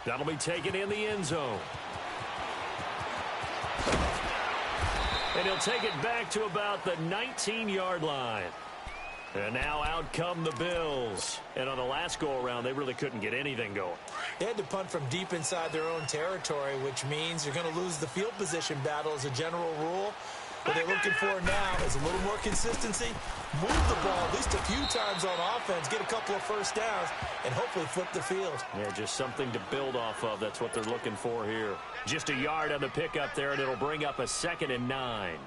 That'll be taken in the end zone. And he'll take it back to about the 19-yard line. And now out come the Bills. And on the last go-around, they really couldn't get anything going. They had to punt from deep inside their own territory, which means you're going to lose the field position battle as a general rule. What they're looking for now is a little more consistency, move the ball at least a few times on offense, get a couple of first downs, and hopefully flip the field. Yeah, just something to build off of. That's what they're looking for here. Just a yard on the pickup there, and it'll bring up a 2nd and 9.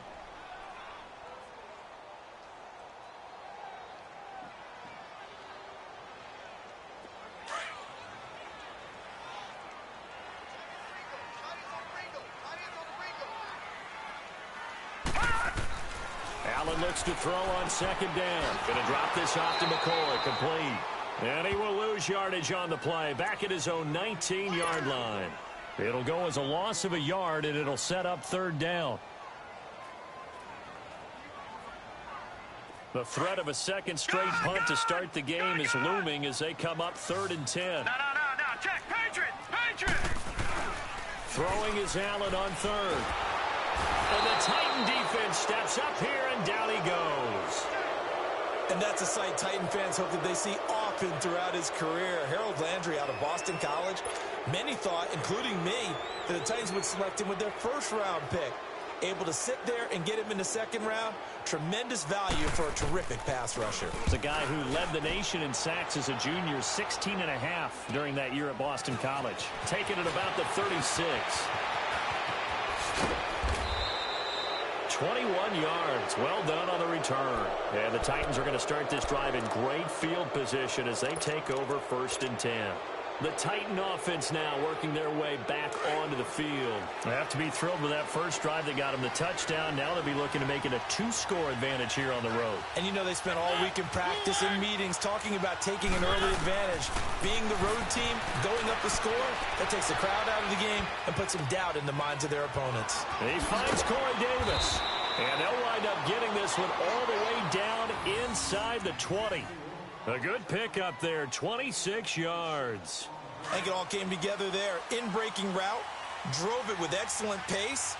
Allen looks to throw on 2nd down. Going to drop this off to McCoy, complete. And he will lose yardage on the play, back at his own 19-yard line. It'll go as a loss of a yard, and it'll set up 3rd down. The threat of a second straight punt to start the game is looming as they come up 3rd and 10. No, check, Patriot! Throwing is Allen on 3rd. And the Titan defense steps up here, and down he goes. And that's a sight Titan fans hope that they see often throughout his career. Harold Landry out of Boston College. Many thought, including me, that the Titans would select him with their 1st-round pick. Able to sit there and get him in the 2nd round. Tremendous value for a terrific pass rusher. It's a guy who led the nation in sacks as a junior, 16.5 during that year at Boston College. Taking it about the 36. 21 yards. Well done on the return. And the Titans are going to start this drive in great field position as they take over 1st and 10. The Titan offense now working their way back onto the field. They have to be thrilled with that first drive that got them the touchdown. Now they'll be looking to make it a 2-score advantage here on the road. And you know they spent all week in practice and meetings talking about taking an early advantage. Being the road team, going up the score, that takes the crowd out of the game and puts some doubt in the minds of their opponents. He finds Corey Davis. And they'll wind up getting this one all the way down inside the 20. A good pickup there, 26 yards. I think it all came together there. In-breaking route, drove it with excellent pace.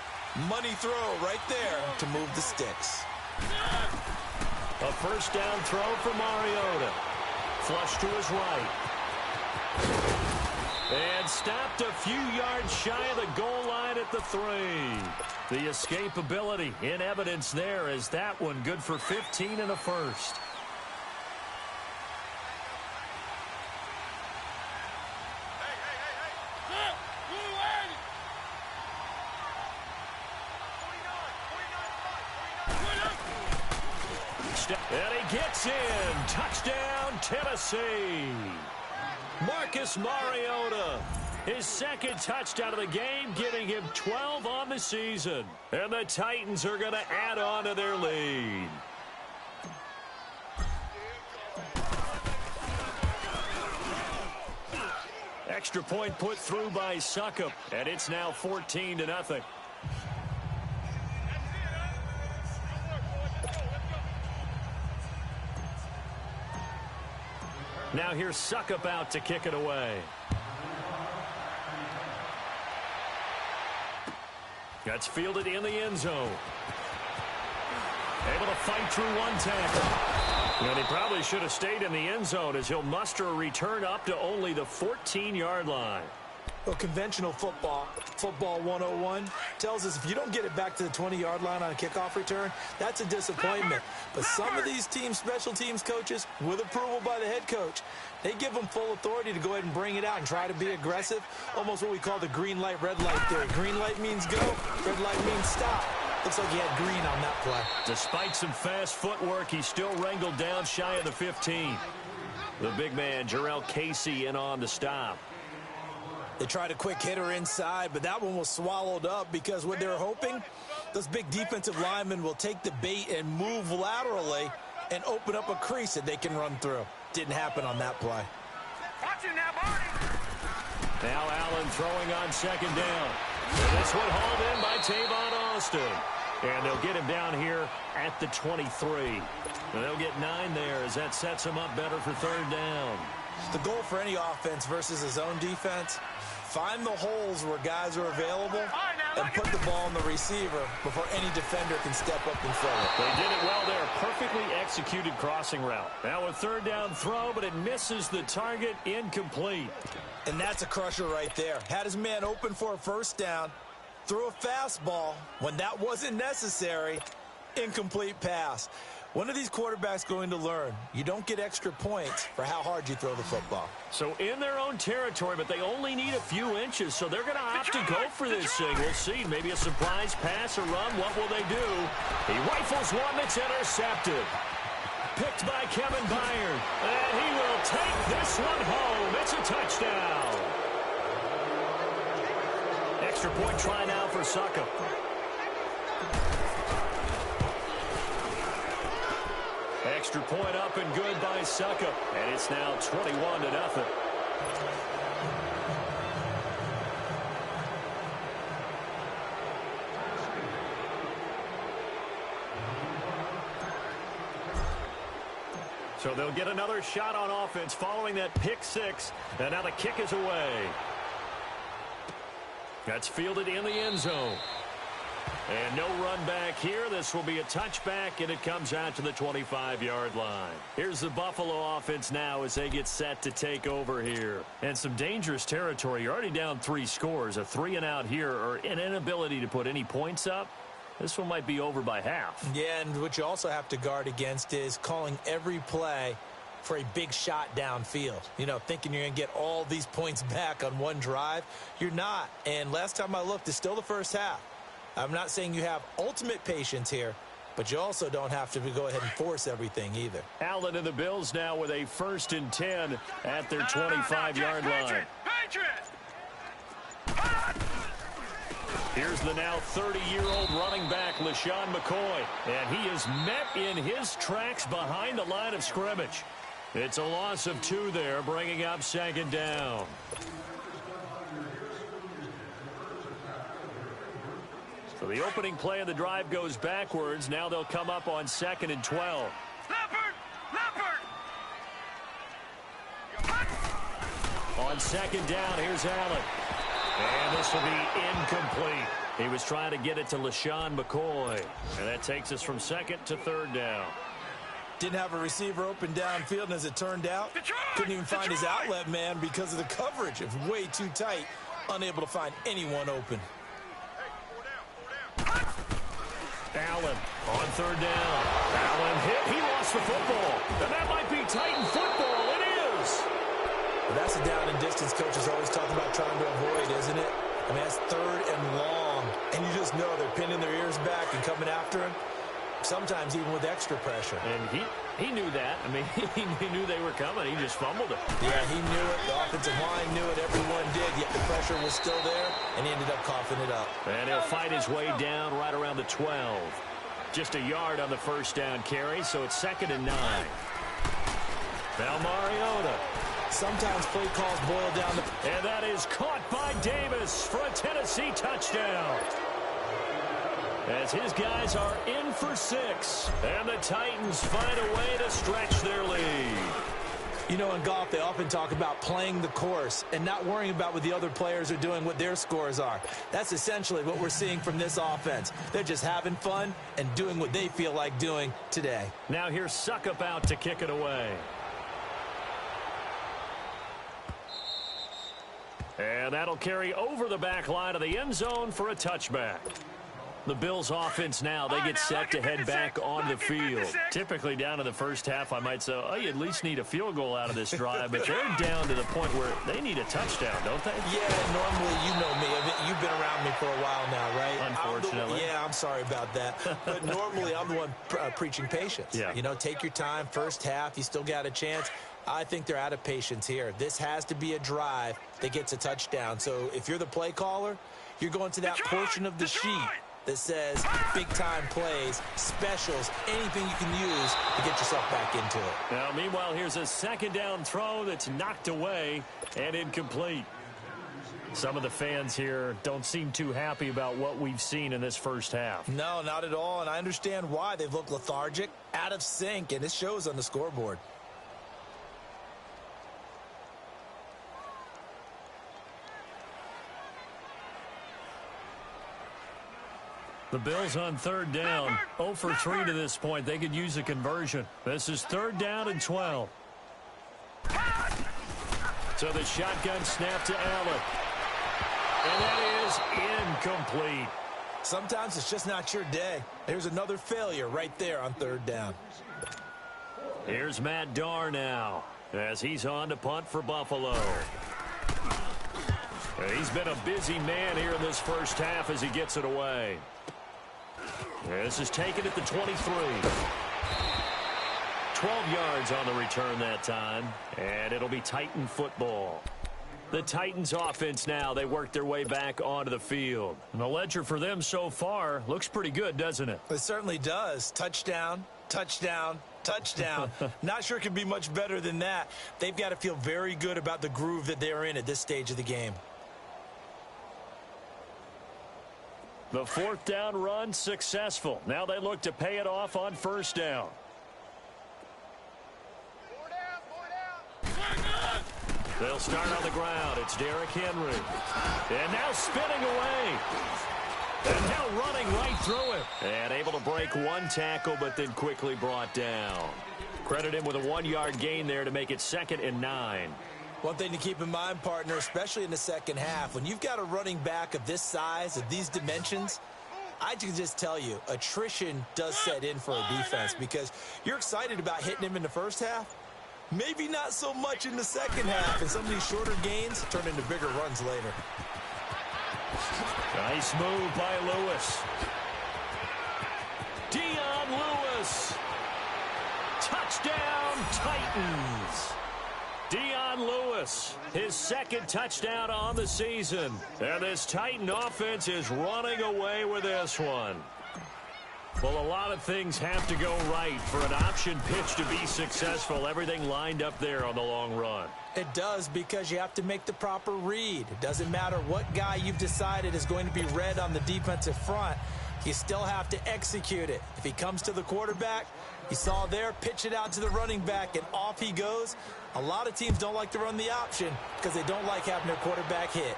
Money throw right there to move the sticks. A 1st down throw for Mariota. Flush to his right. And stopped a few yards shy of the goal line at the 3. The escapability in evidence there as that one good for 15 and a 1st. And he gets in. Touchdown, Tennessee. Marcus Mariota, his 2nd touchdown of the game, giving him 12 on the season. And the Titans are going to add on to their lead. Extra point put through by Succop, and it's now 14-0. Now here's Succop out to kick it away. That's fielded in the end zone. Able to fight through one tackle. And he probably should have stayed in the end zone as he'll muster a return up to only the 14-yard line. Well, conventional football 101, tells us if you don't get it back to the 20-yard line on a kickoff return, that's a disappointment. But some of these teams, special teams coaches, with approval by the head coach, they give them full authority to go ahead and bring it out and try to be aggressive. Almost what we call the green light, red light theory. Green light means go, red light means stop. Looks like he had green on that play. Despite some fast footwork, he's still wrangled down shy of the 15. The big man, Jarrell Casey, in on the stop. They tried a quick hitter inside, but that one was swallowed up because what they're hoping, those big defensive linemen will take the bait and move laterally and open up a crease that they can run through. Didn't happen on that play. Watch him now, Barney. Now Allen throwing on 2nd down. And this one hauled in by Tavon Austin. And they'll get him down here at the 23. And they'll get 9 there as that sets him up better for 3rd down. The goal for any offense versus his own defense, Find the holes where guys are available and put the ball on the receiver before any defender can step up and throw it. They did it well there. Perfectly executed crossing route. Now a third down throw, but it misses the target. Incomplete. And that's a crusher right there. Had his man open for a first down, threw a fastball when that wasn't necessary. Incomplete pass. When are these quarterbacks going to learn? You don't get extra points for how hard you throw the football. So in their own territory, but they only need a few inches, so they're going to opt to go for this thing. We'll see. Maybe a surprise pass or run. What will they do? He rifles one that's intercepted. Picked by Kevin Byard. And he will take this one home. It's a touchdown. Extra point try now for Suckup. Extra point up and good by Suckup. And it's now 21-0. So they'll get another shot on offense following that pick six. And now the kick is away. That's fielded in the end zone. And no run back here. This will be a touchback, and it comes out to the 25-yard line. Here's the Buffalo offense now as they get set to take over here. And some dangerous territory. You're already down 3 scores. A 3-and-out here, or an inability to put any points up. This one might be over by half. Yeah, and what you also have to guard against is calling every play for a big shot downfield. You know, thinking you're going to get all these points back on one drive. You're not. And last time I looked, it's still the first half. I'm not saying you have ultimate patience here, but you also don't have to go ahead and force everything either. Allen and the Bills now with a 1st and 10 at their 25-yard line. Here's the now 30-year-old running back, LaShawn McCoy. And he is met in his tracks behind the line of scrimmage. It's a loss of 2 there, bringing up 2nd down. So the opening play of the drive goes backwards. Now they'll come up on 2nd and 12. On 2nd down, here's Allen. And this will be incomplete. He was trying to get it to LaShawn McCoy. And that takes us from 2nd to 3rd down. Didn't have a receiver open downfield, and as it turned out, couldn't even find his outlet man because of the coverage. It was way too tight, unable to find anyone open. Allen on 3rd down. Allen hit. He lost the football. And that might be Titan football. It is. Well, that's a down and distance coaches always talk about trying to avoid, isn't it? I mean, that's 3rd and long. And you just know they're pinning their ears back and coming after him. Sometimes even with extra pressure. And he knew that. I mean, he knew they were coming. He just fumbled it. Yeah, he knew it. The offensive line knew it. Everyone did. Yet the pressure was still there, and he ended up coughing it up. And he'll fight his way down right around the 12. Just a yard on the 1st down carry, so it's 2nd and 9. Now Mariota. Sometimes play calls boil down to... And that is caught by Davis for a Tennessee touchdown. As his guys are in for 6. And the Titans find a way to stretch their lead. You know, in golf, they often talk about playing the course and not worrying about what the other players are doing, what their scores are. That's essentially what we're seeing from this offense. They're just having fun and doing what they feel like doing today. Now here's Suckup out to kick it away. And that'll carry over the back line of the end zone for a touchback. The Bills offense now, they get set to head back on the field. Typically down in the first half, I might say, oh, you at least need a field goal out of this drive. But they're down to the point where they need a touchdown, don't they? Yeah, normally, you know me. You've been around me for a while now, right? Unfortunately. I'm sorry about that. But normally, I'm the one preaching patience. Yeah. You know, take your time. First half, you still got a chance. I think they're out of patience here. This has to be a drive that gets a touchdown. So if you're the play caller, you're going to that portion of the sheet that says big-time plays, specials, anything you can use to get yourself back into it. Now, meanwhile, here's a 2nd down throw that's knocked away and incomplete. Some of the fans here don't seem too happy about what we've seen in this first half. No, not at all, and I understand why. They've looked lethargic, out of sync, and it shows on the scoreboard. The Bills on third down. 0 for 3 to this point. They could use a conversion. This is third down and 12. So the shotgun snap to Allen. And that is incomplete. Sometimes it's just not your day. Here's another failure right there on third down. Here's Matt Darr now as he's on to punt for Buffalo. He's been a busy man here in this first half as he gets it away. This is taken at the 23. 12 yards on the return that time, and it'll be Titan football. The Titans offense now, they work their way back onto the field. And the ledger for them so far looks pretty good, doesn't it? It certainly does. Touchdown, touchdown, touchdown. Not sure it can be much better than that. They've got to feel very good about the groove that they're in at this stage of the game. The fourth down run successful. Now they look to pay it off on first down. They'll start on the ground. It's Derrick Henry. And now spinning away. And now running right through it. And able to break one tackle, but then quickly brought down. Credit him with a 1-yard gain there to make it 2nd and 9. One thing to keep in mind, partner, especially in the second half, when you've got a running back of this size, of these dimensions, I can just tell you, attrition does set in for a defense because you're excited about hitting him in the first half. Maybe not so much in the second half, and some of these shorter gains turn into bigger runs later. Nice move by Lewis. Dion Lewis. Touchdown, Titans. Dion Lewis, his 2nd touchdown on the season. And this Titan offense is running away with this one. Well, a lot of things have to go right for an option pitch to be successful. Everything lined up there on the long run. It does, because you have to make the proper read. It doesn't matter what guy you've decided is going to be read on the defensive front. You still have to execute it. If he comes to the quarterback, you saw there, pitch it out to the running back, and off he goes. A lot of teams don't like to run the option because they don't like having their quarterback hit.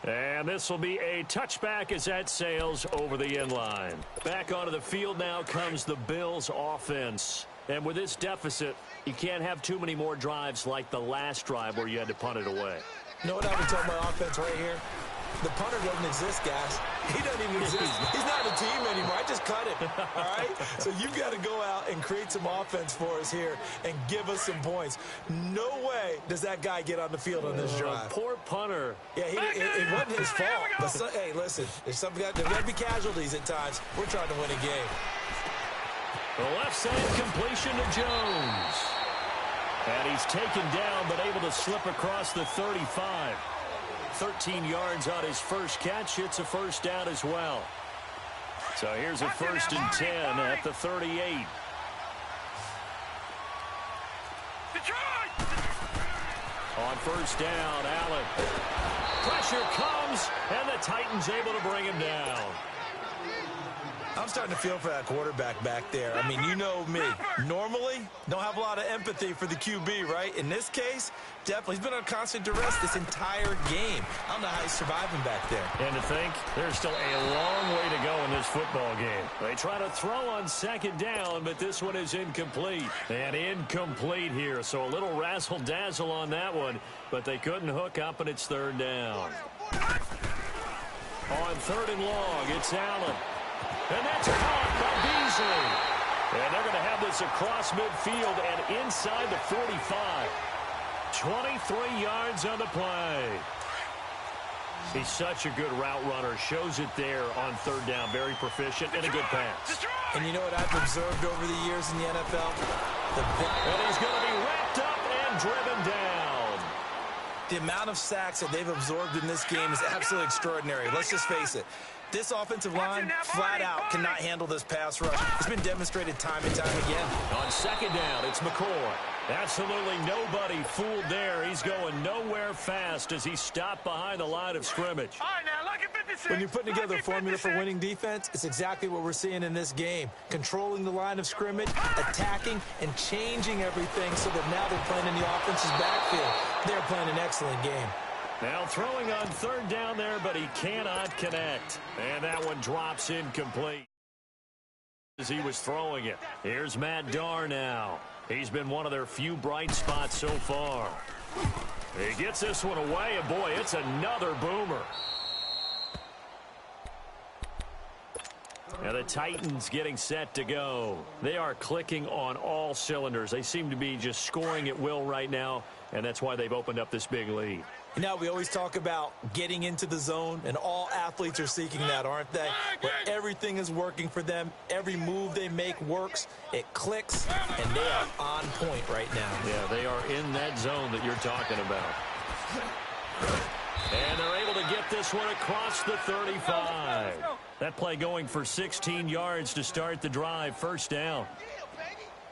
And this will be a touchback as that sails over the end line. Back onto the field now comes the Bills offense. And with this deficit, you can't have too many more drives like the last drive where you had to punt it away. You know what I would tell my offense right here? The punter doesn't exist, guys. He doesn't even exist. He's not a team anymore. I just cut him, all right? So you've got to go out and create some offense for us here and give us some points. No way does that guy get on the field on this drive. Poor punter. Yeah, it wasn't his fault. But hey, listen, there's got to be casualties at times. We're trying to win a game. The left side completion to Jones. And he's taken down but able to slip across the 35. 13 yards on his first catch. It's a first down as well. So here's a 1st and 10 at the 38. On first down, Allen. Pressure comes, and the Titans able to bring him down. I'm starting to feel for that quarterback back there. I mean, you know me. Normally, don't have a lot of empathy for the QB, right? In this case, definitely. He's been on constant duress this entire game. I don't know how he's surviving back there. And to think, there's still a long way to go in this football game. They try to throw on 2nd down, but this one is incomplete. And incomplete here, so a little razzle-dazzle on that one, but they couldn't hook up, and it's 3rd down. On 3rd and long, it's Allen. And that's caught by Beasley. And they're going to have this across midfield and inside the 45. 23 yards on the play. He's such a good route runner. Shows it there on 3rd down. Very proficient and a good pass. And you know what I've observed over the years in the NFL? And he's going to be wrapped up and driven down. The amount of sacks that they've absorbed in this game is absolutely extraordinary. Let's just face it. This offensive line, flat out, cannot handle this pass rush. It's been demonstrated time and time again. On 2nd down, it's McCoy. Absolutely nobody fooled there. He's going nowhere fast as he stopped behind the line of scrimmage. All right, now, look at 56. When you're putting together a formula for winning defense, it's exactly what we're seeing in this game. Controlling the line of scrimmage, attacking, and changing everything so that now they're playing in the offense's backfield. They're playing an excellent game. Now throwing on third down there, but he cannot connect. And that one drops incomplete as he was throwing it. Here's Matt Darr now. He's been one of their few bright spots so far. He gets this one away, and boy, it's another boomer. Now the Titans getting set to go. They are clicking on all cylinders. They seem to be just scoring at will right now, and that's why they've opened up this big lead. You know, we always talk about getting into the zone, and all athletes are seeking that, aren't they? Where everything is working for them. Every move they make works. It clicks, and they are on point right now. Yeah, they are in that zone that you're talking about. And they're able to get this one across the 35. That play going for 16 yards to start the drive. First down.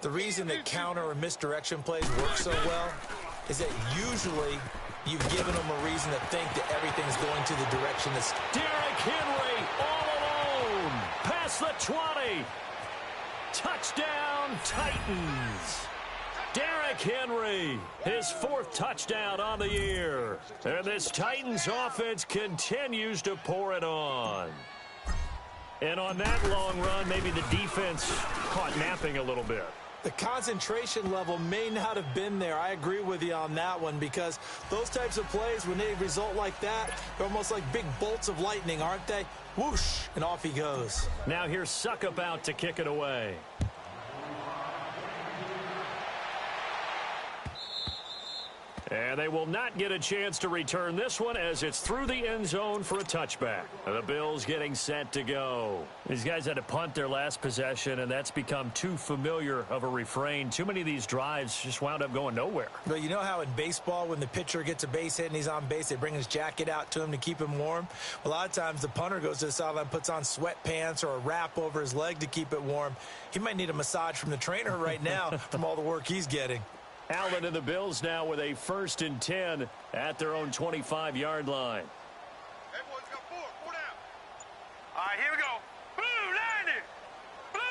The reason that counter or misdirection plays work so well is that usually you've given them a reason to think that everything's going to the direction that's... Derrick Henry all alone. Past the 20. Touchdown, Titans. Derrick Henry, his fourth touchdown on the year. And this Titans offense continues to pour it on. And on that long run, maybe the defense caught napping a little bit. The concentration level may not have been there. I agree with you on that one, because those types of plays, when they result like that, they're almost like big bolts of lightning, aren't they? Whoosh, and off he goes. Now here's Suckup out to kick it away. And they will not get a chance to return this one as it's through the end zone for a touchback. The Bills getting set to go. These guys had to punt their last possession, and that's become too familiar of a refrain. Too many of these drives just wound up going nowhere. But you know how in baseball, when the pitcher gets a base hit and he's on base, they bring his jacket out to him to keep him warm? A lot of times the punter goes to the sideline, puts on sweatpants or a wrap over his leg to keep it warm. He might need a massage from the trainer right now from all the work he's getting. Allen and the Bills now with a 1st and 10 at their own 25-yard line. Hey, boys, got four down. All right, here we go. Blue 90. Blue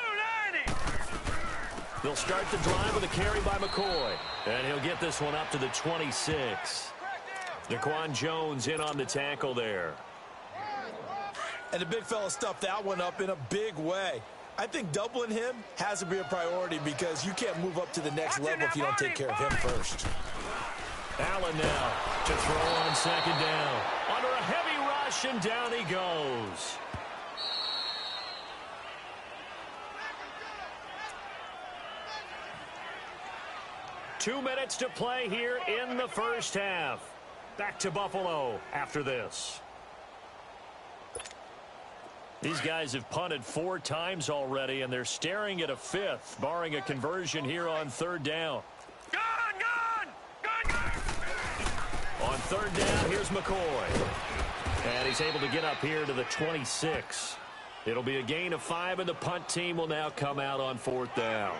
90. They'll start the drive with a carry by McCoy. And he'll get this one up to the 26. Daquan Jones in on the tackle there. And the big fella stuffed that one up in a big way. I think doubling him has to be a priority, because you can't move up to the next level if you don't take care of him first. Allen now to throw on second down. Under a heavy rush, and down he goes. Two minutes to play here in the first half. Back to Buffalo after this. These guys have punted 4 times already, and they're staring at a 5th, barring a conversion here on third down. Gun! On third down, here's McCoy. And he's able to get up here to the 26. It'll be a gain of 5, and the punt team will now come out on 4th down.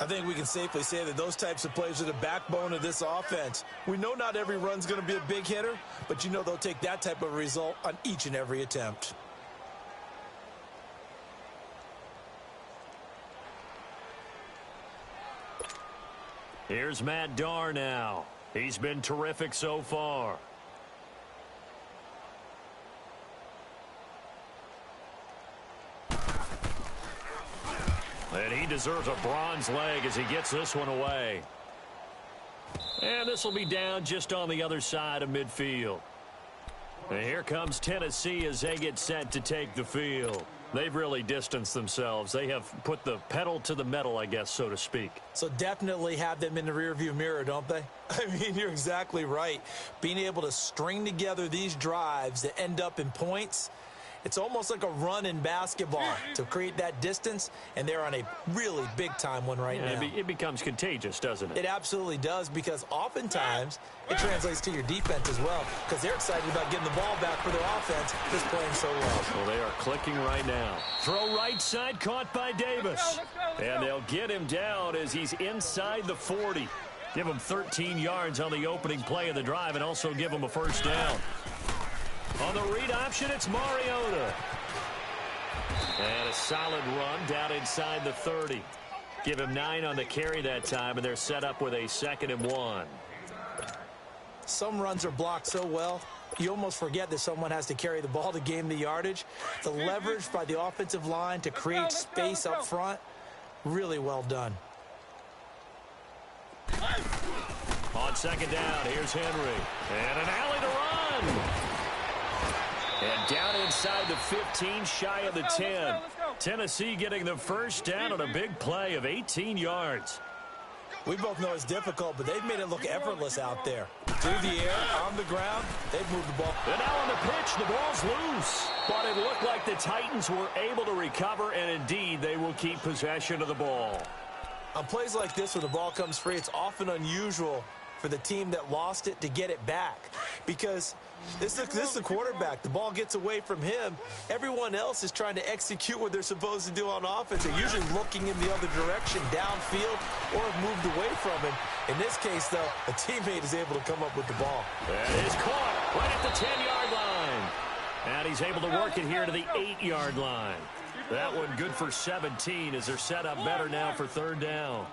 I think we can safely say that those types of plays are the backbone of this offense. We know not every run's going to be a big hitter, but you know they'll take that type of result on each and every attempt. Here's Matt Darr now. He's been terrific so far. And he deserves a bronze leg as he gets this one away. And this will be down just on the other side of midfield. And here comes Tennessee as they get set to take the field. They've really distanced themselves. They have put the pedal to the metal, I guess, so to speak. So definitely have them in the rearview mirror, don't they? I mean, you're exactly right. Being able to string together these drives that end up in points, it's almost like a run in basketball to create that distance, and they're on a really big-time one right now. It becomes contagious, doesn't it? It absolutely does, because oftentimes it translates to your defense as well, because they're excited about getting the ball back for their offense just playing so well. Well, they are clicking right now. Throw right side, caught by Davis. And they'll get him down as he's inside the 40. Give him 13 yards on the opening play of the drive and also give him a first down. On the read option, it's Mariota. And a solid run down inside the 30. Give him 9 on the carry that time, and they're set up with a 2nd and 1. Some runs are blocked so well, you almost forget that someone has to carry the ball to gain the yardage. The leverage by the offensive line to create space up front, really well done. On second down, here's Henry. And an alley to run. And down inside the 15, shy of the 10. Tennessee getting the first down on a big play of 18 yards. We both know it's difficult, but they've made it look effortless out there. Through the air, on the ground, they've moved the ball. And now on the pitch, the ball's loose. But it looked like the Titans were able to recover, and indeed, they will keep possession of the ball. On plays like this, when the ball comes free, it's often unusual for the team that lost it to get it back. Because this is the quarterback. The ball gets away from him. Everyone else is trying to execute what they're supposed to do on offense. They're usually looking in the other direction, downfield, or have moved away from him. In this case, though, a teammate is able to come up with the ball. That is caught right at the 10-yard line. And he's able to work it here to the 8-yard line. That one good for 17 as they're set up better now for third down.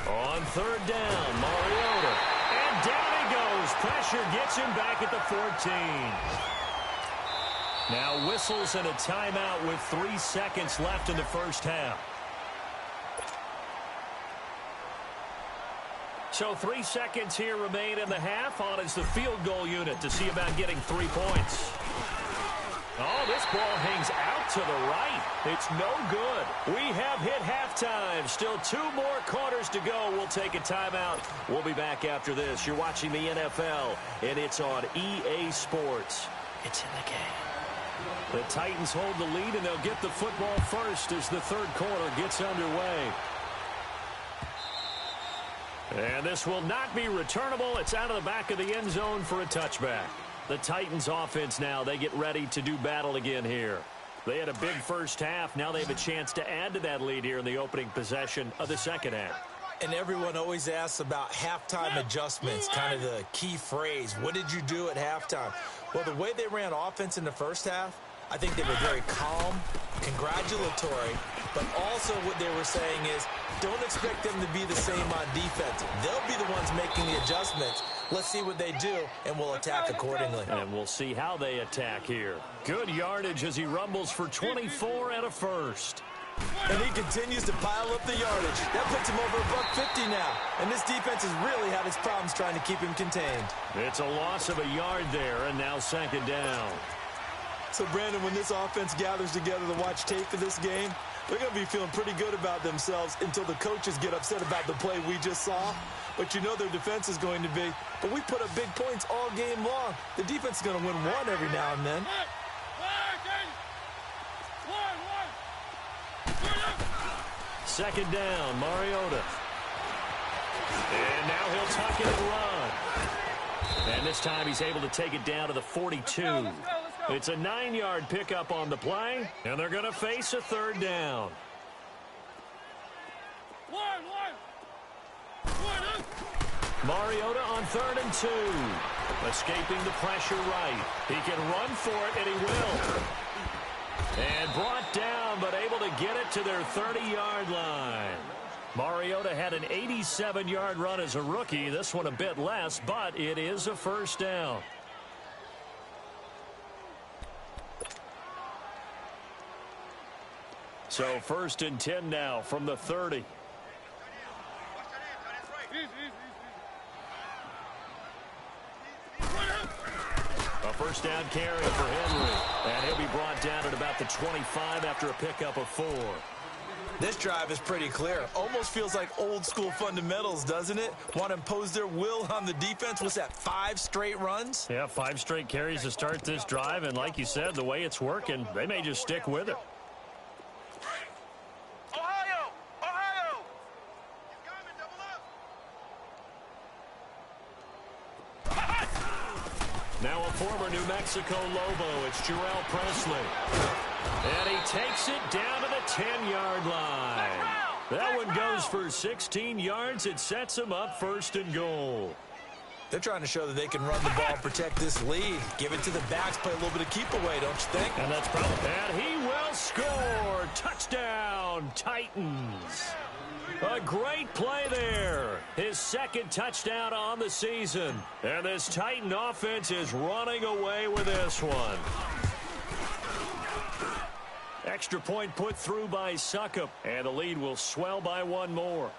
On third down, Mariota. And down he goes. Pressure gets him back at the 14. Now whistles and a timeout with 3 seconds left in the first half. So 3 seconds here remain in the half. On is the field goal unit to see about getting 3 points. Oh, this ball hangs out to the right. It's no good. We have hit halftime. Still 2 more quarters to go. We'll take a timeout. We'll be back after this. You're watching the NFL, and it's on EA Sports. It's in the game. The Titans hold the lead, and they'll get the football first as the third quarter gets underway. And this will not be returnable. It's out of the back of the end zone for a touchback. The Titans offense now, they get ready to do battle again here. They had a big first half. Now they have a chance to add to that lead here in the opening possession of the second half. And everyone always asks about halftime adjustments, kind of the key phrase. What did you do at halftime? Well, the way they ran offense in the first half, I think they were very calm, congratulatory, but also what they were saying is don't expect them to be the same on defense. They'll be the ones making the adjustments. Let's see what they do, and we'll attack accordingly. And we'll see how they attack here. Good yardage as he rumbles for 24 and a first. And he continues to pile up the yardage. That puts him over $150 now. And this defense has really had its problems trying to keep him contained. It's a loss of a yard there, and now second down. So, Brandon, when this offense gathers together to watch tape for this game, they're going to be feeling pretty good about themselves until the coaches get upset about the play we just saw. But you know their defense is going to be. But we put up big points all game long. The defense is going to win one every now and then. Second down, Mariota. And now he'll tuck it and run. And this time he's able to take it down to the 42. It's a 9-yard pickup on the play, and they're going to face a third down. Mariota on 3rd and 2. Escaping the pressure right. He can run for it, and he will. And brought down, but able to get it to their 30-yard line. Mariota had an 87-yard run as a rookie. This one a bit less, but it is a first down. So 1st and 10 now from the 30. A first down carry for Henry. And he'll be brought down at about the 25 after a pickup of 4. This drive is pretty clear. Almost feels like old school fundamentals, doesn't it? Want to impose their will on the defense. What's that, 5 straight runs? Yeah, 5 straight carries to start this drive. And like you said, the way it's working, they may just stick with it. Now a former New Mexico Lobo, it's Jarrell Presley. And he takes it down to the 10-yard line. That one goes for 16 yards. It sets him up 1st and goal. They're trying to show that they can run the ball, protect this lead. Give it to the backs, play a little bit of keep away, don't you think? And that's probably... And he will score. Touchdown, Titans. A great play there. His second touchdown on the season. And this Titan offense is running away with this one. Extra point put through by Succop. And the lead will swell by one more.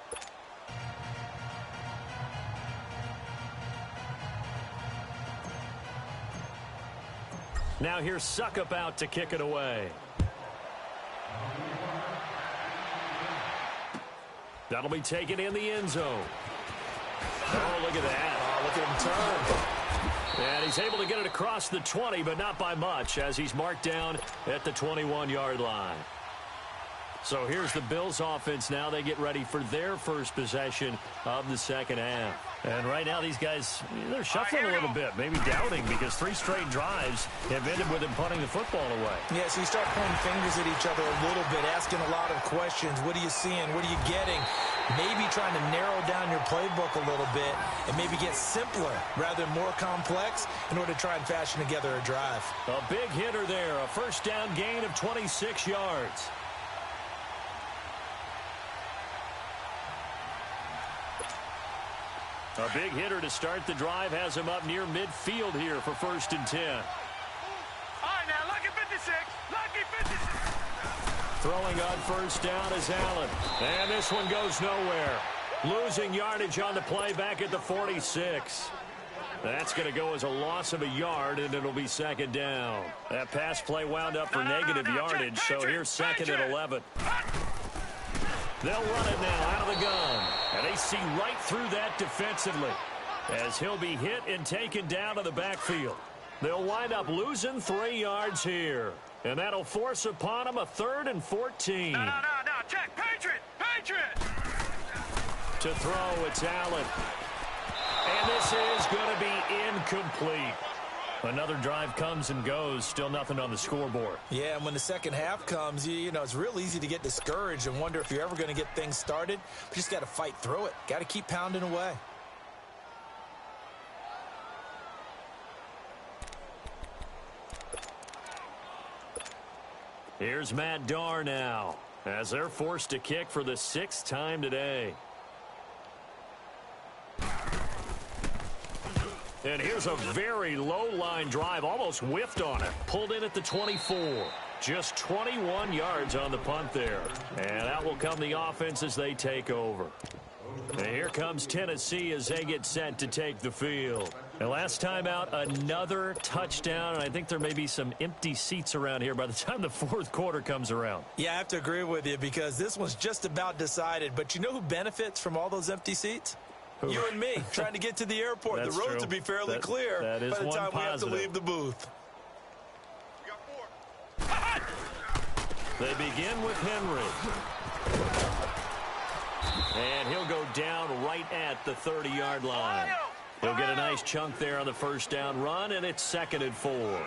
Now here's Succop out to kick it away. That'll be taken in the end zone. Oh, look at that. Oh, look at him turn. And he's able to get it across the 20, but not by much, as he's marked down at the 21-yard line. So here's the Bills offense now. They get ready for their first possession of the second half. And right now these guys, they're shuffling a little bit, maybe doubting, because 3 straight drives have ended with them punting the football away. Yeah, so you start pointing fingers at each other a little bit, asking a lot of questions. What are you seeing? What are you getting? Maybe trying to narrow down your playbook a little bit and maybe get simpler rather than more complex in order to try and fashion together a drive. A big hitter there, a first down gain of 26 yards. A big hitter to start the drive has him up near midfield here for 1st and 10. All right, now, lucky 56. Lucky 56. Throwing on first down is Allen. And this one goes nowhere. Losing yardage on the play back at the 46. That's going to go as a loss of a yard, and it'll be second down. That pass play wound up for negative yardage, so here's second and 11. They'll run it now out of the gun. And they see right through that defensively as he'll be hit and taken down to the backfield. They'll wind up losing 3 yards here. And that'll force upon them a 3rd and 14. No, check. Patriot. To throw, it's Allen. And this is going to be incomplete. Another drive comes and goes, still nothing on the scoreboard. Yeah, and when the second half comes, you know, it's real easy to get discouraged and wonder if you're ever going to get things started. But you just got to fight through it. Got to keep pounding away. Here's Matt Darr now, as they're forced to kick for the 6th time today. And here's a very low-line drive, almost whiffed on it. Pulled in at the 24. Just 21 yards on the punt there. And out will come the offense as they take over. And here comes Tennessee as they get set to take the field. And last time out, another touchdown. And I think there may be some empty seats around here by the time the 4th quarter comes around. Yeah, I have to agree with you because this one's just about decided. But you know who benefits from all those empty seats? Who? You and me, trying to get to the airport. The roads will be fairly clear by the time we have to leave the booth. We got 4. They begin with Henry. And he'll go down right at the 30-yard line. He'll get a nice chunk there on the first down run, and it's 2nd and 4.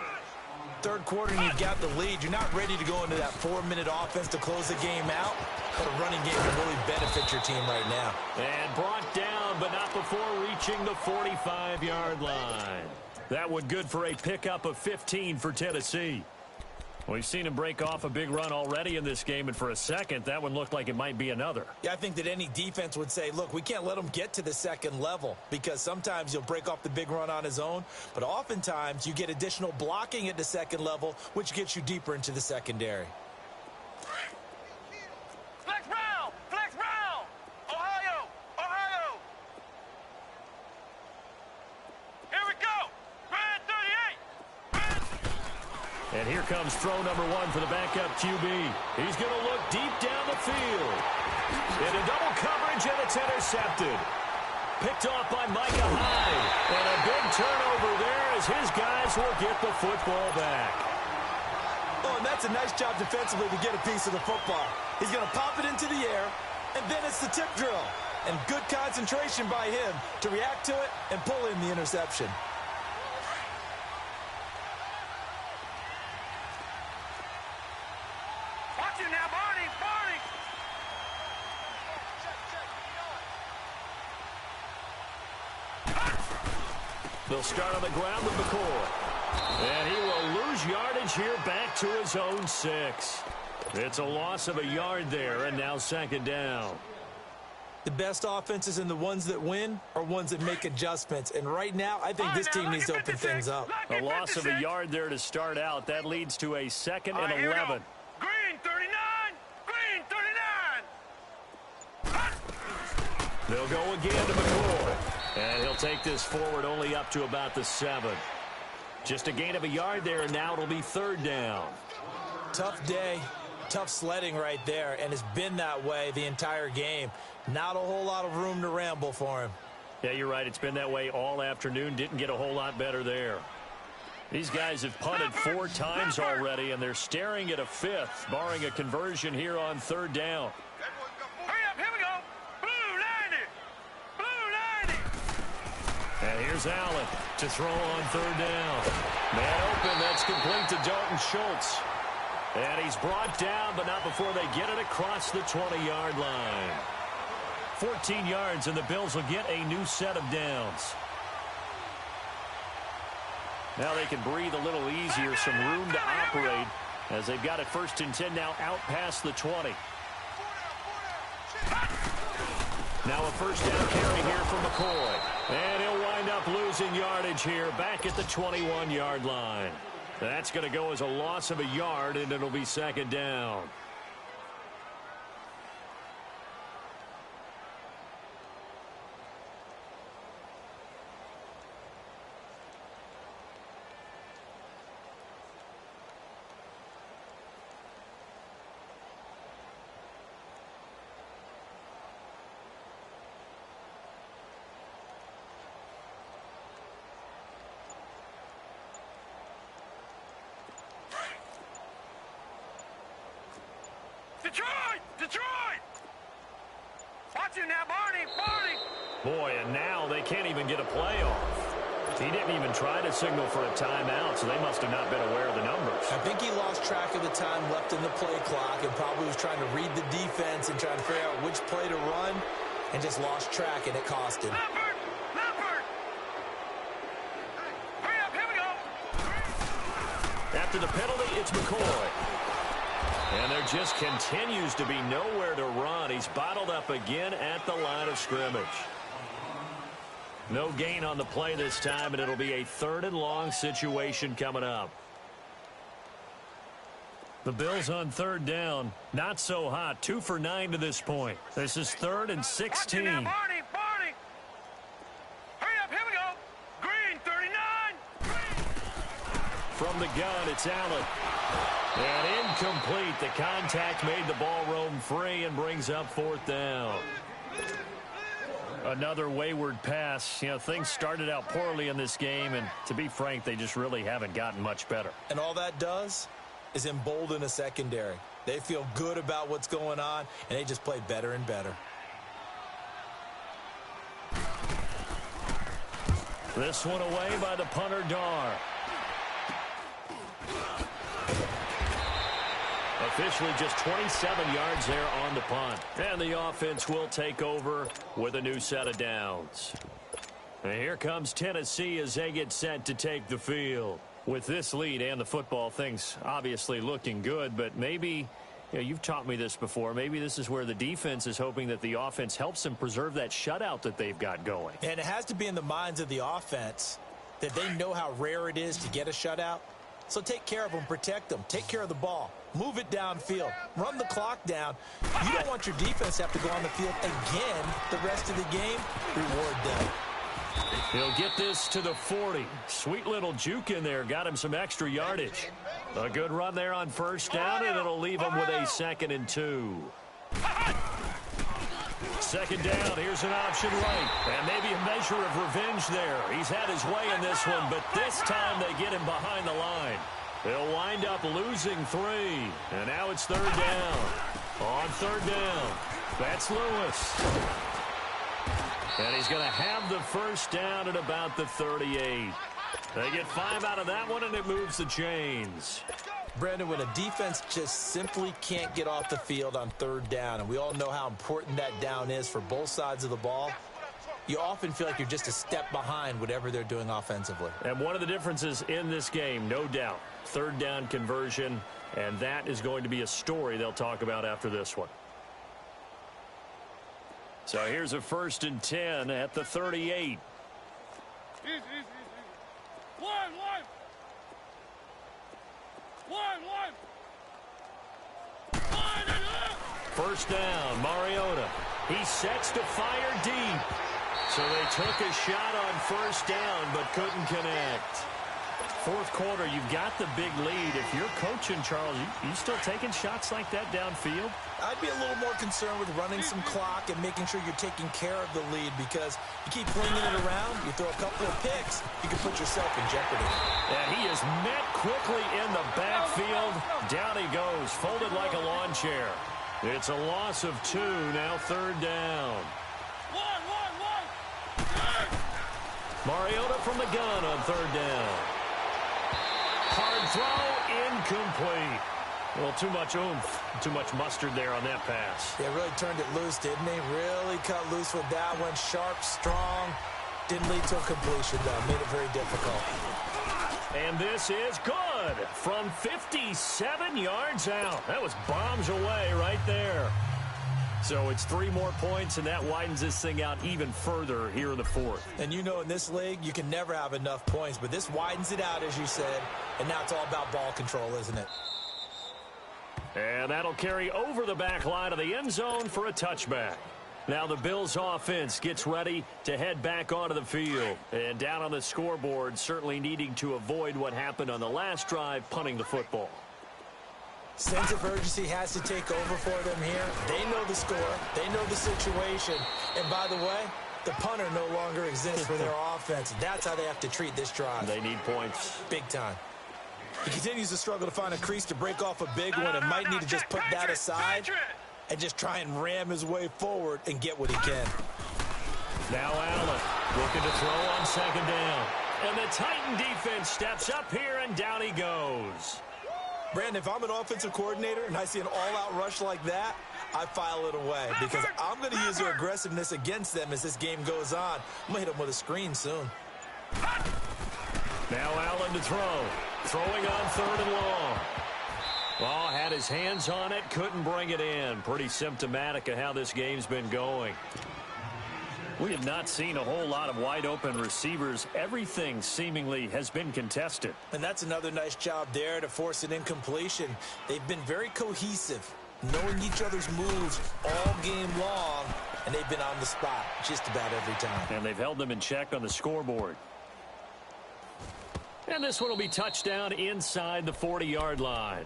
3rd quarter, and you've got the lead. You're not ready to go into that 4-minute offense to close the game out, but a running game can really benefit your team right now. And brought down, but not before reaching the 45-yard line. That one good for a pickup of 15 for Tennessee. We've seen him break off a big run already in this game, and for a second, that one looked like it might be another. Yeah, I think that any defense would say, look, we can't let him get to the 2nd level because sometimes he'll break off the big run on his own, but oftentimes you get additional blocking at the 2nd level, which gets you deeper into the secondary. Flex round! Ohio! Here we go! Red 38! And here comes throw number 1 for the backup QB. He's going to look deep down the field. Into double coverage, and it's intercepted. Picked off by Micah Hyde. And a big turnover there as his guys will get the football back. Oh, and that's a nice job defensively to get a piece of the football. He's going to pop it into the air, and then it's the tip drill. And good concentration by him to react to it and pull in the interception. Watch it now, Barney! They'll start on the ground with McCoy. And he will lose yardage here back to his own 6. It's a loss of a yard there, and now 2nd down. The best offenses and the ones that win are ones that make adjustments. And right now, I think this team needs to open things up. A loss of a yard there to start out. That leads to a 2nd and 11. Green 39. Green 39. They'll go again to McCoy. And he'll take this forward only up to about the 7. Just a gain of a yard there, and now it'll be 3rd down. Tough day, tough sledding right there, and it's been that way the entire game. Not a whole lot of room to ramble for him. Yeah, you're right. It's been that way all afternoon. Didn't get a whole lot better there. These guys have punted 4 times already, and they're staring at a 5th, barring a conversion here on 3rd down. Hurry up, here we go. Blue 90. Blue 90. And here's Allen to throw on 3rd down. Man open, that's complete to Dalton Schultz. And he's brought down, but not before they get it across the 20-yard line. 14 yards, and the Bills will get a new set of downs. Now they can breathe a little easier, some room to operate, as they've got it 1st and 10 now out past the 20. Now a 1st down carry here for McCoy. And he'll wind up losing yardage here back at the 21-yard line. That's going to go as a loss of a yard, and it'll be 2nd down. Detroit! Detroit! Watch him now, Barney! Barney! Boy, and now they can't even get a play off. He didn't even try to signal for a timeout, so they must have not been aware of the numbers. I think he lost track of the time left in the play clock and probably was trying to read the defense and trying to figure out which play to run and just lost track, and it cost him. Leopard! Leopard! Hurry up, here we go! After the penalty, it's McCoy. And there just continues to be nowhere to run. He's bottled up again at the line of scrimmage. No gain on the play this time, and it'll be a 3rd and long situation coming up. The Bills on 3rd down. Not so hot. 2 for 9 to this point. This is 3rd and 16. Now, Barney! Barney! Hurry up, here we go! Green 39! From the gun, it's Allen. And incomplete. The contact made the ball roam free and brings up 4th down. Another wayward pass. You know, things started out poorly in this game, and to be frank, they just really haven't gotten much better. And all that does is embolden a secondary. They feel good about what's going on, and they just play better and better. This one away by the punter, Dar. Officially just 27 yards there on the punt. And the offense will take over with a new set of downs. And here comes Tennessee as they get set to take the field. With this lead and the football, things obviously looking good, but maybe, you know, you've taught me this before, maybe this is where the defense is hoping that the offense helps them preserve that shutout that they've got going. And it has to be in the minds of the offense that they know how rare it is to get a shutout. So take care of them, protect them, take care of the ball, move it downfield, run the clock down. You don't want your defense to have to go on the field again the rest of the game. Reward them. He'll get this to the 40. Sweet little juke in there. Got him some extra yardage. A good run there on 1st down, and it'll leave him with a 2nd and 2. 2nd down. Here's an option right. And maybe a measure of revenge there. He's had his way in this one, but this time they get him behind the line. They'll wind up losing 3. And now it's 3rd down. On 3rd down, that's Lewis. And he's going to have the 1st down at about the 38. They get 5 out of that one, and it moves the chains. Brandon, when a defense just simply can't get off the field on 3rd down, and we all know how important that down is for both sides of the ball, you often feel like you're just a step behind whatever they're doing offensively. And one of the differences in this game, no doubt, 3rd down conversion, and that is going to be a story they'll talk about after this one. So here's a 1st and 10 at the 38. First down, Mariota. He sets to fire deep. So they took a shot on 1st down, but couldn't connect. 4th quarter, you've got the big lead. If you're coaching, Charles, you still taking shots like that downfield? I'd be a little more concerned with running some clock and making sure you're taking care of the lead, because you keep flinging it around, you throw a couple of picks, you can put yourself in jeopardy. And he is met quickly in the backfield. Down he goes, folded like a lawn chair. It's a loss of 2, now 3rd down. Mariota from the gun on 3rd down. Hard throw, incomplete. Well, too much oomph, too much mustard there on that pass. Yeah, really turned it loose, didn't he? Really cut loose with that one. Sharp, strong. Didn't lead to a completion, though. Made it very difficult. And this is good from 57 yards out. That was bombs away right there. So it's 3 more points, and that widens this thing out even further here in the 4th. And you know, in this league, you can never have enough points, but this widens it out, as you said, and now it's all about ball control, isn't it? And that'll carry over the back line of the end zone for a touchback. Now the Bills offense gets ready to head back onto the field. And down on the scoreboard, certainly needing to avoid what happened on the last drive, punting the football. Sense of urgency has to take over for them here. They know the score. They know the situation. And by the way, the punter no longer exists for their offense. That's how they have to treat this drive. They need points. Big time. He continues to struggle to find a crease to break off a big one, and might need to just put that aside and just try and ram his way forward and get what he can. Now Allen looking to throw on 2nd down. And the Titan defense steps up here, and down he goes. Brandon, if I'm an offensive coordinator and I see an all-out rush like that, I file it away, because I'm going to use their aggressiveness against them as this game goes on. I'm going to hit them with a screen soon. Now Allen to throw. Throwing on 3rd and long. Well, had his hands on it, couldn't bring it in. Pretty symptomatic of how this game's been going. We have not seen a whole lot of wide-open receivers. Everything seemingly has been contested. And that's another nice job there to force an incompletion. They've been very cohesive, knowing each other's moves all game long, and they've been on the spot just about every time. And they've held them in check on the scoreboard. And this one will be touchdown inside the 40-yard line.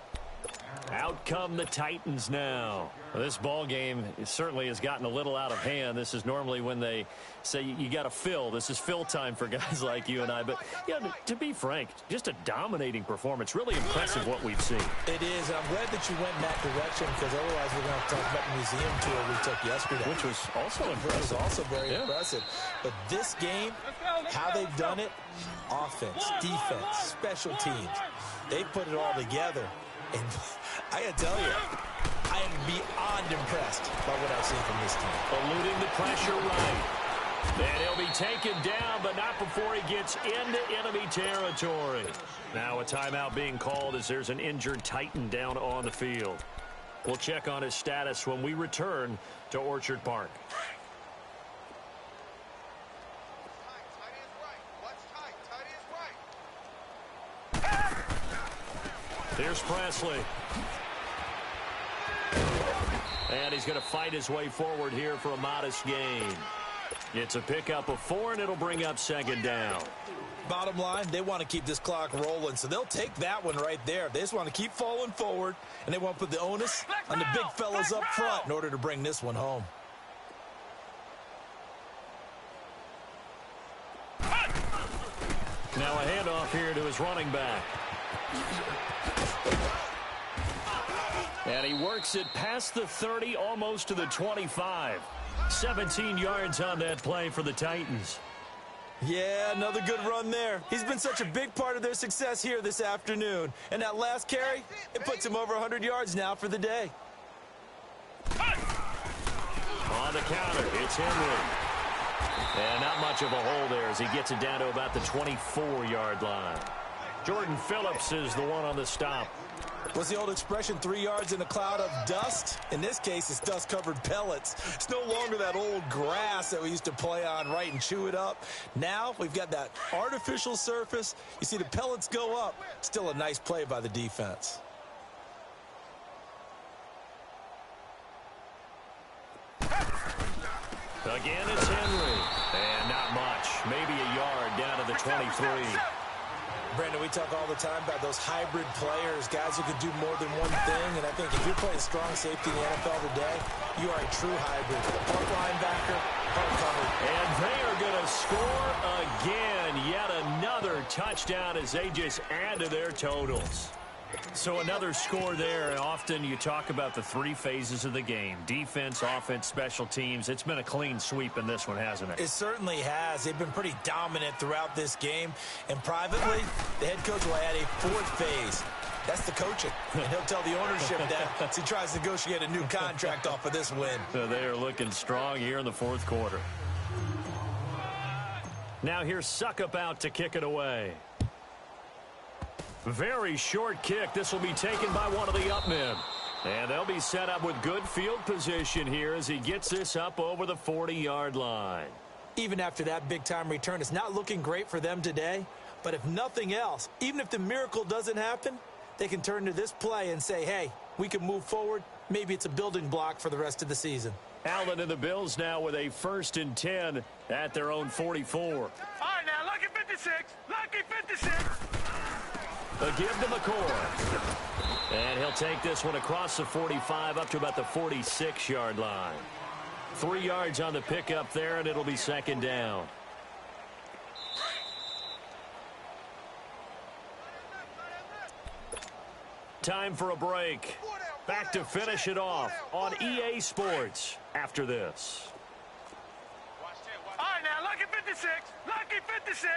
Out come the Titans now. Well, this ball game certainly has gotten a little out of hand. This is normally when they say you got to fill. This is fill time for guys like you and I. But, yeah, to be frank, just a dominating performance. Really impressive what we've seen. It is. I'm glad that you went in that direction, because otherwise we're going to have to talk about the museum tour we took yesterday. Which was also impressive. It was also very impressive. But this game, how they've done it, offense, defense, special teams, they put it all together. And I got to tell you, I am beyond impressed by what I've seen from this team. Eluding the pressure right. And he'll be taken down, but not before he gets into enemy territory. Now a timeout being called as there's an injured Titan down on the field. We'll check on his status when we return to Orchard Park. Here's Presley. And he's going to fight his way forward here for a modest gain. It's a pickup of 4, and it'll bring up 2nd down. Bottom line, they want to keep this clock rolling, so they'll take that one right there. They just want to keep falling forward, and they want to put the onus on the big fellas up front in order to bring this one home. Now a handoff here to his running back. And he works it past the 30, almost to the 25. 17 yards on that play for the Titans. Yeah, another good run there. He's been such a big part of their success here this afternoon. And that last carry, it puts him over 100 yards now for the day. On the counter, it's Henry. And not much of a hole there as he gets it down to about the 24-yard line. Jordan Phillips is the one on the stop. What's the old expression, 3 yards in a cloud of dust? In this case, it's dust-covered pellets. It's no longer that old grass that we used to play on, right, and chew it up. Now we've got that artificial surface. You see the pellets go up. Still a nice play by the defense. Again, it's Henry. And not much. Maybe a yard down to the 23. Brandon, we talk all the time about those hybrid players, guys who can do more than one thing. And I think if you're playing strong safety in the NFL today, you are a true hybrid. Part linebacker, part cover. And they are going to score again. Yet another touchdown as they just add to their totals. So another score there, and often you talk about the three phases of the game. Defense, offense, special teams. It's been a clean sweep in this one, hasn't it? It certainly has. They've been pretty dominant throughout this game. And privately, the head coach will add a fourth phase. That's the coaching. And he'll tell the ownership that as he tries to negotiate a new contract off of this win. So they are looking strong here in the fourth quarter. Now here's Suckup out to kick it away. Very short kick. This will be taken by one of the up men. And they'll be set up with good field position here as he gets this up over the 40-yard line. Even after that big-time return, it's not looking great for them today. But if nothing else, even if the miracle doesn't happen, they can turn to this play and say, hey, we can move forward. Maybe it's a building block for the rest of the season. Allen and the Bills now with a 1st and 10 at their own 44. All right, now, lucky 56. Lucky 56. A give to McCoy. And he'll take this one across the 45 up to about the 46-yard line. 3 yards on the pickup there, and it'll be 2nd down. Time for a break. Back to finish it off on EA Sports after this. All right, now, lucky 56. Lucky 56.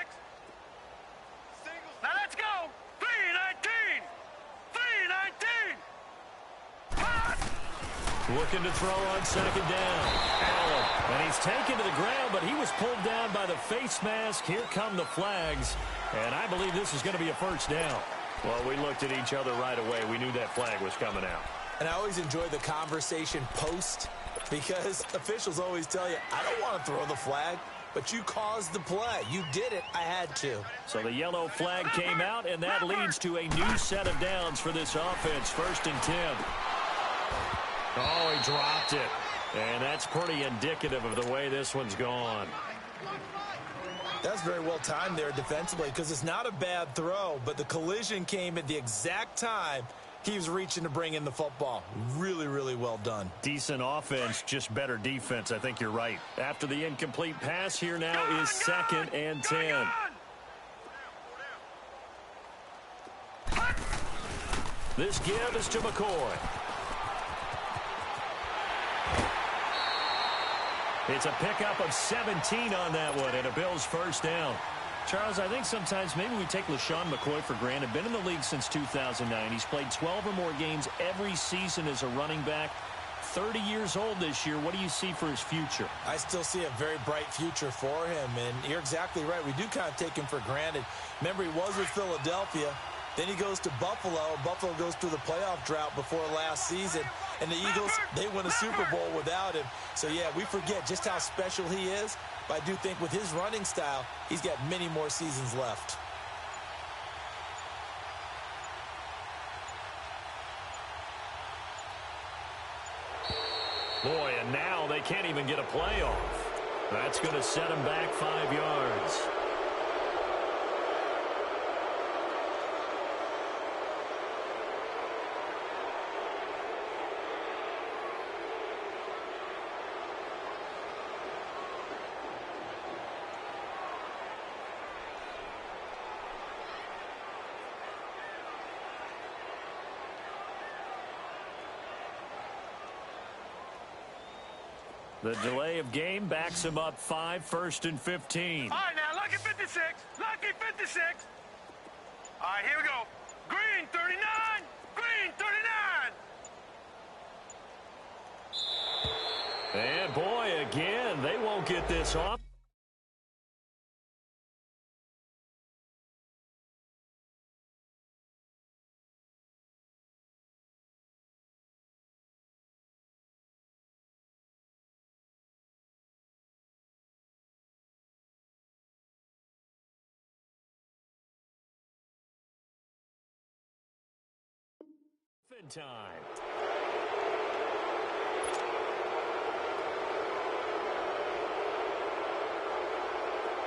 Now, let's go. 319. 319. Looking to throw on 2nd down. Allen. And he's taken to the ground, but he was pulled down by the face mask. Here come the flags. And I believe this is going to be a 1st down. Well, we looked at each other right away. We knew that flag was coming out. And I always enjoy the conversation post because officials always tell you, I don't want to throw the flag, but you caused the play. You did it. I had to. So the yellow flag came out, and that leads to a new set of downs for this offense. 1st and 10. Oh, he dropped it. And that's pretty indicative of the way this one's gone. That's very well timed there defensively because it's not a bad throw, but the collision came at the exact time he was reaching to bring in the football. Really, really well done. Decent offense, just better defense. I think you're right. After the incomplete pass, here now is 2nd and 10. This give is to McCoy. It's a pickup of 17 on that one, and a Bills 1st down. Charles, I think sometimes maybe we take LaShawn McCoy for granted. Been in the league since 2009. He's played 12 or more games every season as a running back. 30 years old this year. What do you see for his future? I still see a very bright future for him, and you're exactly right. We do kind of take him for granted. Remember, he was with Philadelphia. Then he goes to Buffalo. Buffalo goes through the playoff drought before last season. And the Eagles, they win a Super Bowl without him. So, yeah, we forget just how special he is. But I do think with his running style, he's got many more seasons left. Boy, and now they can't even get a playoff. That's going to set him back 5 yards. The delay of game backs him up 5, 1st and 15. All right, now, lucky 56. Lucky 56. All right, here we go. Green 39. Green 39. And, boy, again, they won't get this off. in time.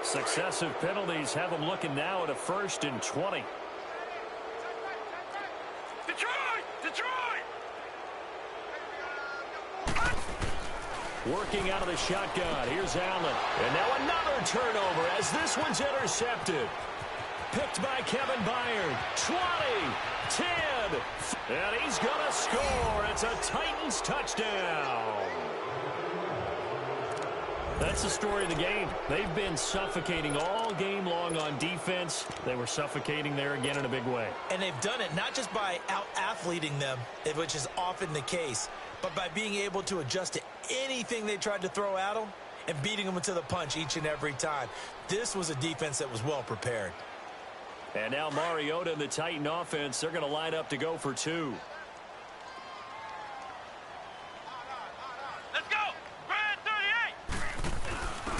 Successive penalties have them looking now at a 1st and 20. Working out of the shotgun. Here's Allen. And now another turnover as this one's intercepted. Picked by Kevin Byard. 20, 10, and he's going to score. It's a Titans touchdown. That's the story of the game. They've been suffocating all game long on defense. They were suffocating there again in a big way. And they've done it not just by out-athleting them, which is often the case, but by being able to adjust to anything they tried to throw at them and beating them to the punch each and every time. This was a defense that was well prepared. And now Mariota and the Titan offense, they're going to line up to go for 2. Let's go! Brad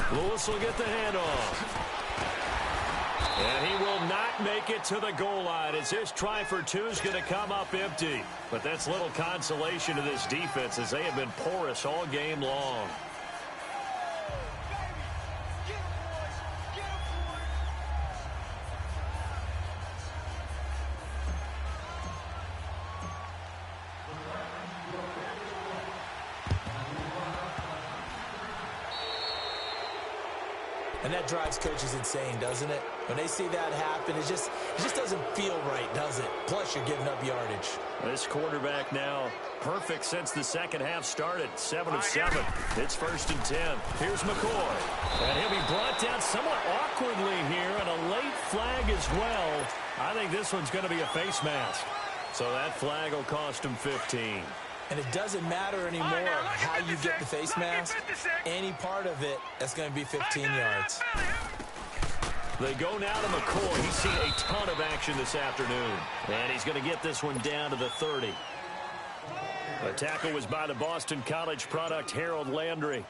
38! Lewis will get the handoff. And he will not make it to the goal line as this try for 2 is going to come up empty. But that's little consolation to this defense as they have been porous all game long. And that drives coaches insane, doesn't it? When they see that happen, it just doesn't feel right, does it? Plus, you're giving up yardage. This quarterback now perfect since the second half started. 7 of 7. It's 1st and 10. Here's McCoy. And he'll be brought down somewhat awkwardly here, and a late flag as well. I think this one's going to be a face mask. So that flag will cost him 15. And it doesn't matter anymore how you get the face mask. Any part of it, that's going to be 15 yards. They go now to McCoy. He's seen a ton of action this afternoon. And he's going to get this one down to the 30. The tackle was by the Boston College product, Harold Landry.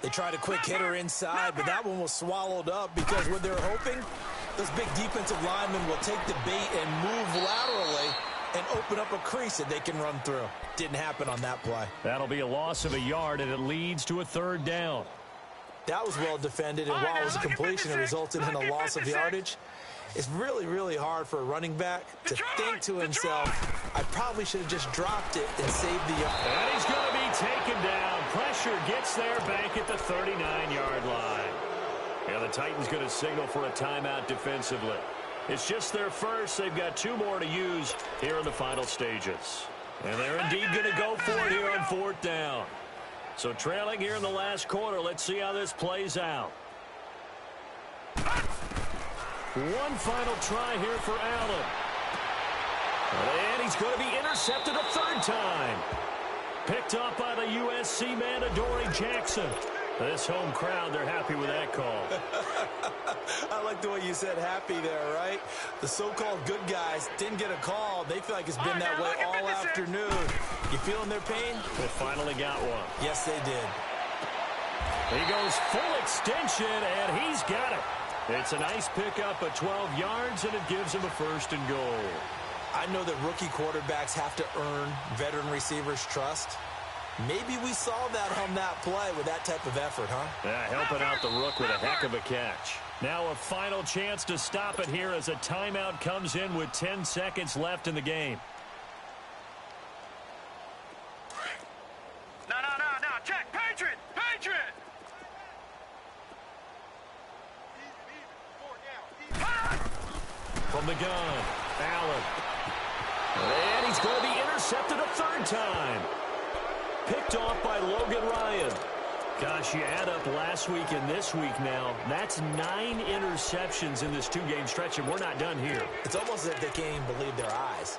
They tried a quick hitter inside, but that one was swallowed up because what they're hoping, those big defensive linemen will take the bait and move laterally and open up a crease that they can run through. Didn't happen on that play. That'll be a loss of a yard, and it leads to a 3rd down. That was well defended, and while it was a completion, it resulted in a loss of yardage. It's really, really hard for a running back to think to himself, I probably should have just dropped it and saved the yard. And he's going to be taken down. Pressure gets there back at the 39-yard line. And the Titans going to signal for a timeout defensively. It's just their first. They've got 2 more to use here in the final stages. And they're indeed going to go for it here on 4th down. So trailing here in the last quarter. Let's see how this plays out. One final try here for Allen. And he's going to be intercepted a 3rd time. Picked up by the USC man, Adoree Jackson. This home crowd, they're happy with that call. I like the way you said happy there, right? The so-called good guys didn't get a call. They feel like it's been that way all afternoon. You feeling their pain? They finally got one. Yes, they did. He goes full extension, and he's got it. It's a nice pickup of 12 yards, and it gives him a 1st and goal. I know that rookie quarterbacks have to earn veteran receivers' trust. Maybe we saw that on that play with that type of effort, huh? Yeah, helping out the rook with a heck of a catch. Now a final chance to stop it here as a timeout comes in with 10 seconds left in the game. No. Check. Patriot. From the gun, Allen. And he's going to be intercepted a 3rd time. Picked off by Logan Ryan. Gosh, you add up last week and this week now. That's 9 interceptions in this 2-game stretch, and we're not done here. It's almost as if they can't even believe their eyes.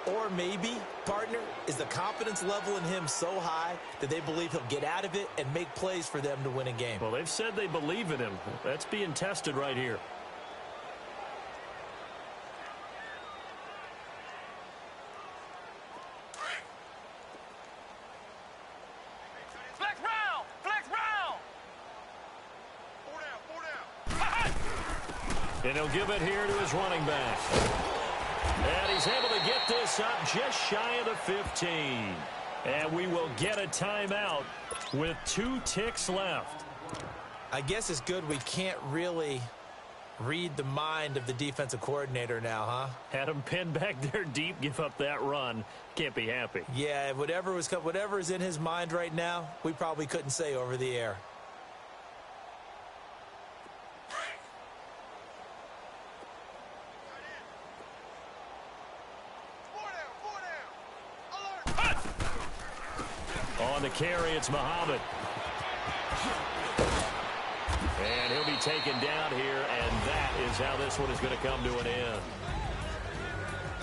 Or maybe, partner, is the confidence level in him so high that they believe he'll get out of it and make plays for them to win a game. Well, they've said they believe in him. That's being tested right here. And he'll give it here to his running back. And he's able to get this up just shy of the 15. And we will get a timeout with 2 ticks left. I guess it's good we can't really read the mind of the defensive coordinator now, huh? Had him pinned back there deep, give up that run. Can't be happy. Yeah, whatever is in his mind right now, we probably couldn't say over the air. On the carry, it's Muhammad. And he'll be taken down here, and that is how this one is going to come to an end.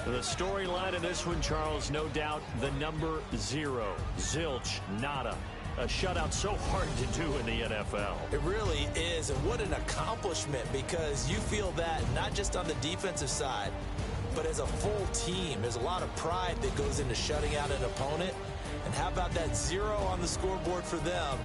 The storyline in this one, Charles, no doubt the number 0. Zilch, nada. A shutout so hard to do in the NFL. It really is, and what an accomplishment, because you feel that not just on the defensive side, but as a full team. There's a lot of pride that goes into shutting out an opponent. And how about that 0 on the scoreboard for them?